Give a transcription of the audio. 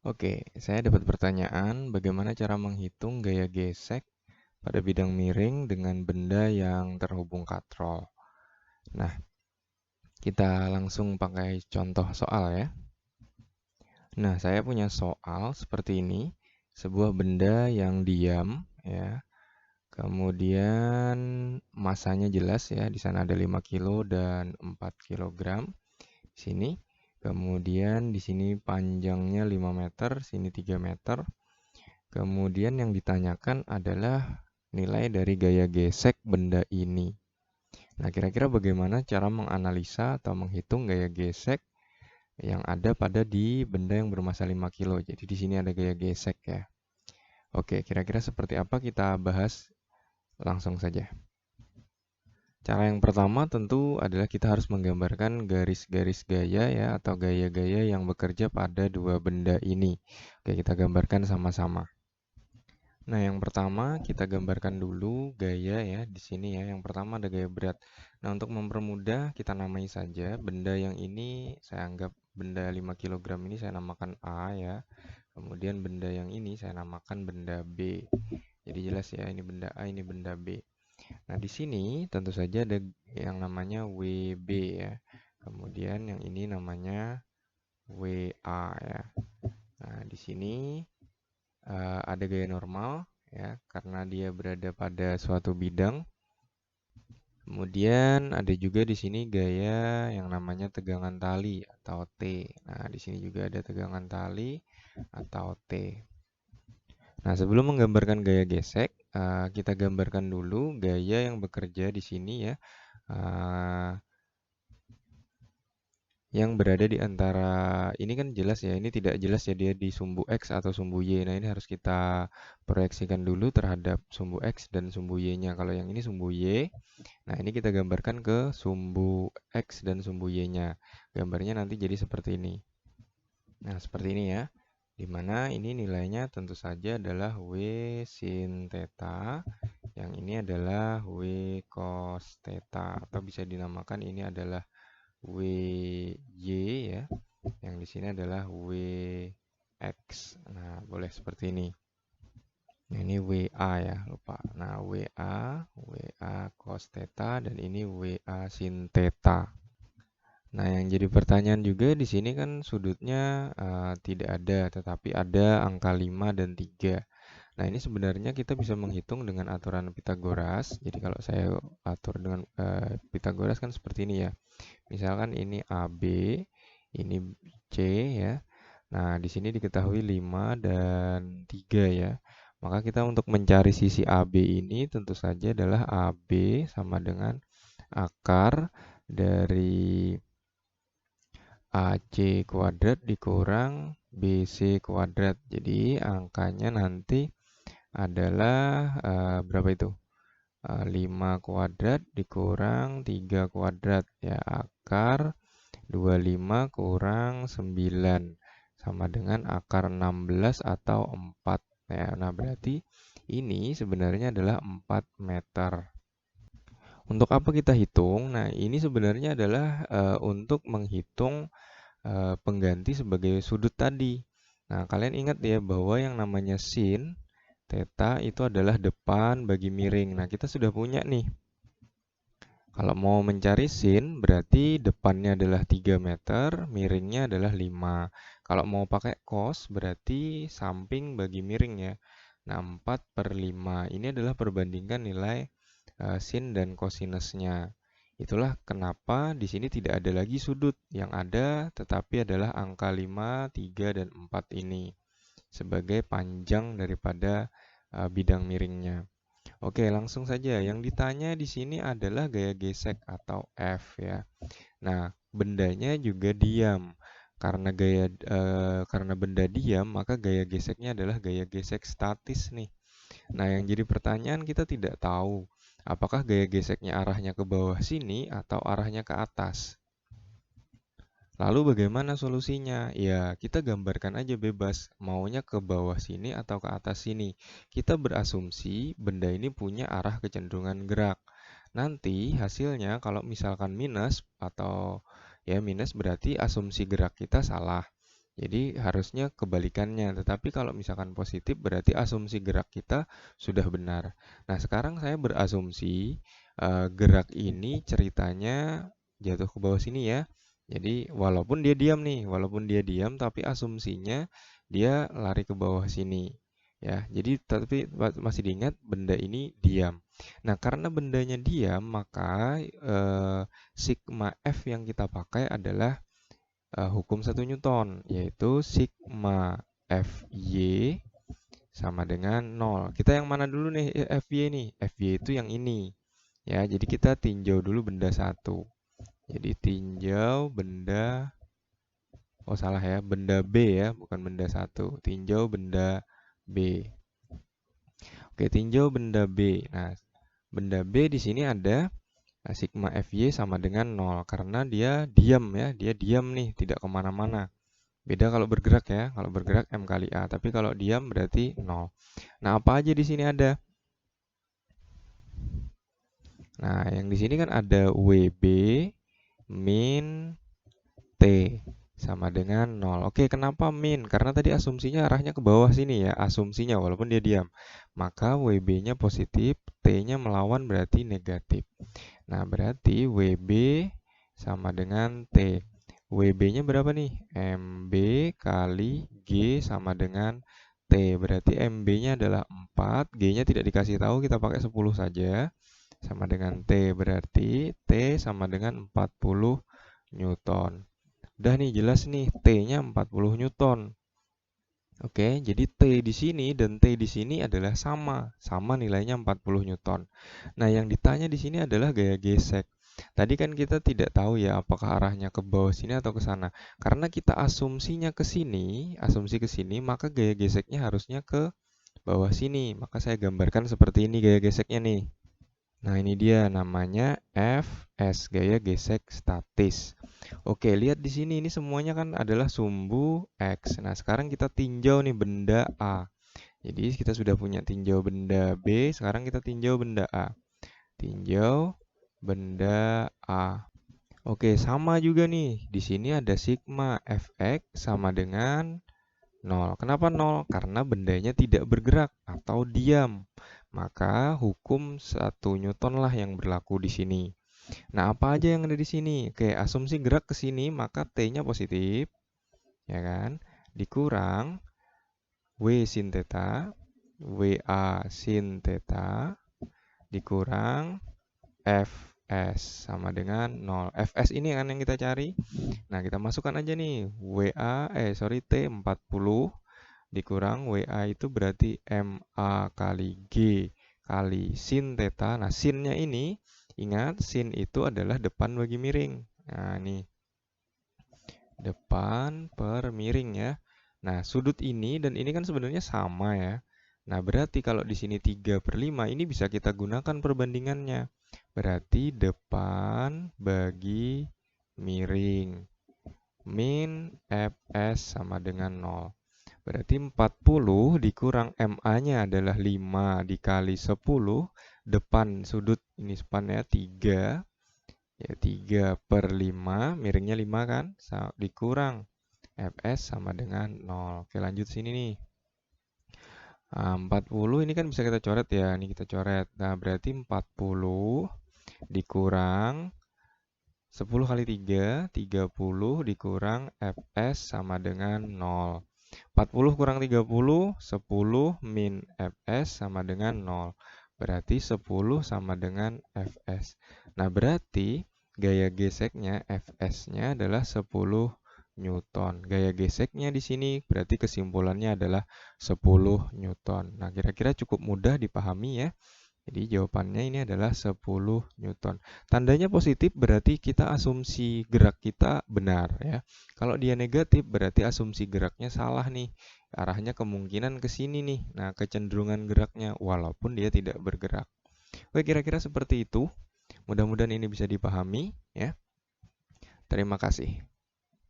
Oke, saya dapat pertanyaan, bagaimana cara menghitung gaya gesek pada bidang miring dengan benda yang terhubung katrol. Nah, kita langsung pakai contoh soal ya. Nah, saya punya soal seperti ini, sebuah benda yang diam ya. Kemudian masanya jelas ya, di sana ada 5 kilo dan 4 kilogram di sini. Kemudian di sini panjangnya 5 meter, sini 3 meter. Kemudian yang ditanyakan adalah nilai dari gaya gesek benda ini. Nah, kira-kira bagaimana cara menganalisa atau menghitung gaya gesek yang ada pada di benda yang bermasa 5 kilo. Jadi di sini ada gaya gesek ya. Oke, kira-kira seperti apa kita bahas langsung saja. Cara yang pertama tentu adalah kita harus menggambarkan garis-garis gaya ya atau gaya-gaya yang bekerja pada dua benda ini. Oke, kita gambarkan sama-sama. Nah, yang pertama kita gambarkan dulu gaya ya di sini ya. Yang pertama ada gaya berat. Nah, untuk mempermudah kita namai saja benda yang ini saya anggap benda 5 kilogram ini saya namakan A ya. Kemudian benda yang ini saya namakan benda B. Jadi jelas ya, ini benda A, ini benda B. Nah, di sini tentu saja ada yang namanya WB ya. Kemudian yang ini namanya WA ya. Nah, di sini ada gaya normal ya karena dia berada pada suatu bidang. Kemudian ada juga di sini gaya yang namanya tegangan tali atau T. Nah, di sini juga ada tegangan tali atau T. Nah, sebelum menggambarkan gaya gesek, kita gambarkan dulu gaya yang bekerja di sini ya. eh, yang berada di antara ini kan jelas ya, ini tidak jelas ya dia di sumbu X atau sumbu Y. Nah, ini harus kita proyeksikan dulu terhadap sumbu X dan sumbu Y-nya. Kalau yang ini sumbu Y, nah ini kita gambarkan ke sumbu X dan sumbu Y-nya. Gambarnya nanti jadi seperti ini. Nah, seperti ini ya. Dimana ini nilainya tentu saja adalah W sin theta. Yang ini adalah W cos theta. Atau bisa dinamakan ini adalah WY ya. Yang di sini adalah WX. Nah, boleh seperti ini. Nah, ini WA ya, lupa. Nah, WA cos theta dan ini WA sin theta. Nah, yang jadi pertanyaan juga di sini kan sudutnya tidak ada, tetapi ada angka 5 dan 3. Nah, ini sebenarnya kita bisa menghitung dengan aturan Pythagoras. Jadi kalau saya atur dengan Pythagoras kan seperti ini ya. Misalkan ini AB, ini C ya. Nah, di sini diketahui 5 dan 3 ya. Maka kita untuk mencari sisi AB ini tentu saja adalah AB sama dengan akar dari AC kuadrat dikurang BC kuadrat. Jadi angkanya nanti adalah berapa itu? 5 kuadrat dikurang 3 kuadrat ya, akar 25 kurang 9 sama dengan akar 16 atau 4 ya. Nah, berarti ini sebenarnya adalah 4 meter. Untuk apa kita hitung? Nah, ini sebenarnya adalah untuk menghitung pengganti sebagai sudut tadi. Nah, kalian ingat ya bahwa yang namanya sin theta itu adalah depan bagi miring. Nah, kita sudah punya nih. Kalau mau mencari sin, berarti depannya adalah 3 meter, miringnya adalah 5. Kalau mau pakai cos, berarti samping bagi miring ya. Nah, 4 per 5. Ini adalah perbandingan nilai sin dan cosinusnya. Itulah kenapa di sini tidak ada lagi sudut. Yang ada tetapi adalah angka 5, 3, dan 4 ini sebagai panjang daripada bidang miringnya. Oke, langsung saja. Yang ditanya di sini adalah gaya gesek atau F ya. Nah, bendanya juga diam. Karena benda diam, maka gaya geseknya adalah gaya gesek statis nih. Nah, yang jadi pertanyaan kita tidak tahu apakah gaya geseknya arahnya ke bawah sini atau arahnya ke atas. Lalu bagaimana solusinya? Ya, kita gambarkan aja bebas, maunya ke bawah sini atau ke atas sini. Kita berasumsi benda ini punya arah kecenderungan gerak. Nanti hasilnya kalau misalkan minus atau ya minus berarti asumsi gerak kita salah. Jadi harusnya kebalikannya, tetapi kalau misalkan positif berarti asumsi gerak kita sudah benar. Nah, sekarang saya berasumsi gerak ini ceritanya jatuh ke bawah sini ya. Jadi walaupun dia diam nih, walaupun dia diam tapi asumsinya dia lari ke bawah sini. Ya, jadi tapi masih diingat benda ini diam. Nah, karena bendanya diam, maka sigma F yang kita pakai adalah hukum 1 Newton, yaitu sigma Fy sama dengan 0. Kita yang mana dulu nih Fy nih? Fy itu yang ini. Ya, jadi kita tinjau dulu benda satu. Jadi tinjau benda, oh salah ya, benda B ya, bukan benda satu. Tinjau benda B. Oke, tinjau benda B. Nah, benda B di sini ada sigma Fy sama dengan 0 karena dia diam ya, dia diam nih, tidak kemana-mana. Beda kalau bergerak ya. Kalau bergerak M kali A, tapi kalau diam berarti 0. Nah, apa aja di sini ada? Nah, yang di sini kan ada WB min T sama dengan 0. Oke, kenapa min? Karena tadi asumsinya arahnya ke bawah sini ya, asumsinya walaupun dia diam. Maka WB-nya positif, T-nya melawan berarti negatif. Nah, berarti WB sama dengan T. WB-nya berapa nih? MB kali G sama dengan T. Berarti MB-nya adalah 4, G-nya tidak dikasih tahu, kita pakai 10 saja. Sama dengan T, berarti T sama dengan 40 Newton. Udah nih, jelas nih, T-nya 40 Newton. Oke, jadi T di sini dan T di sini adalah sama nilainya 40 Newton. Nah, yang ditanya di sini adalah gaya gesek. Tadi kan kita tidak tahu ya apakah arahnya ke bawah sini atau ke sana. Karena kita asumsinya ke sini, asumsi ke sini, maka gaya geseknya harusnya ke bawah sini. Maka saya gambarkan seperti ini gaya geseknya nih. Nah, ini dia namanya Fs, gaya gesek statis. Oke, lihat di sini ini semuanya kan adalah sumbu X. Nah, sekarang kita tinjau nih benda A. Jadi kita sudah punya tinjau benda B, sekarang kita tinjau benda A. Tinjau benda A. Oke, sama juga nih. Di sini ada sigma Fx sama dengan 0. Kenapa 0? Karena bendanya tidak bergerak atau diam. Maka hukum 1 Newton lah yang berlaku di sini. Nah, apa aja yang ada di sini? Oke, asumsi gerak ke sini, maka T-nya positif, ya kan? Dikurang W sin theta, WA sin theta, dikurang Fs sama dengan 0. Fs ini kan yang kita cari. Nah, kita masukkan aja nih. T 40 dikurang WA itu berarti MA kali G kali sin theta. Nah, sinnya ini, ingat sin itu adalah depan bagi miring. Nah, ini depan per miring ya. Nah, sudut ini dan ini kan sebenarnya sama ya. Nah, berarti kalau di sini 3/5 ini bisa kita gunakan perbandingannya. Berarti depan bagi miring min Fs sama dengan 0. Berarti 40 dikurang MA-nya adalah 5 dikali 10. Depan sudut ini spannya 3. Ya 3/5. Miringnya 5 kan. Dikurang Fs sama dengan 0. Oke, lanjut sini nih. 40 ini kan bisa kita coret ya. Ini kita coret. Nah, berarti 40 dikurang 10 kali 3, 30 dikurang Fs sama dengan 0. 40 kurang 30, 10 min Fs sama dengan 0. Berarti 10 sama dengan Fs. Nah, berarti gaya geseknya Fs-nya adalah 10 Newton. Gaya geseknya di sini berarti kesimpulannya adalah 10 Newton. Nah, kira-kira cukup mudah dipahami ya. Jadi jawabannya ini adalah 10 Newton. Tandanya positif berarti kita asumsi gerak kita benar ya. Kalau dia negatif berarti asumsi geraknya salah nih. Arahnya kemungkinan ke sini nih. Nah, kecenderungan geraknya walaupun dia tidak bergerak. Oke, kira-kira seperti itu. Mudah-mudahan ini bisa dipahami ya. Terima kasih.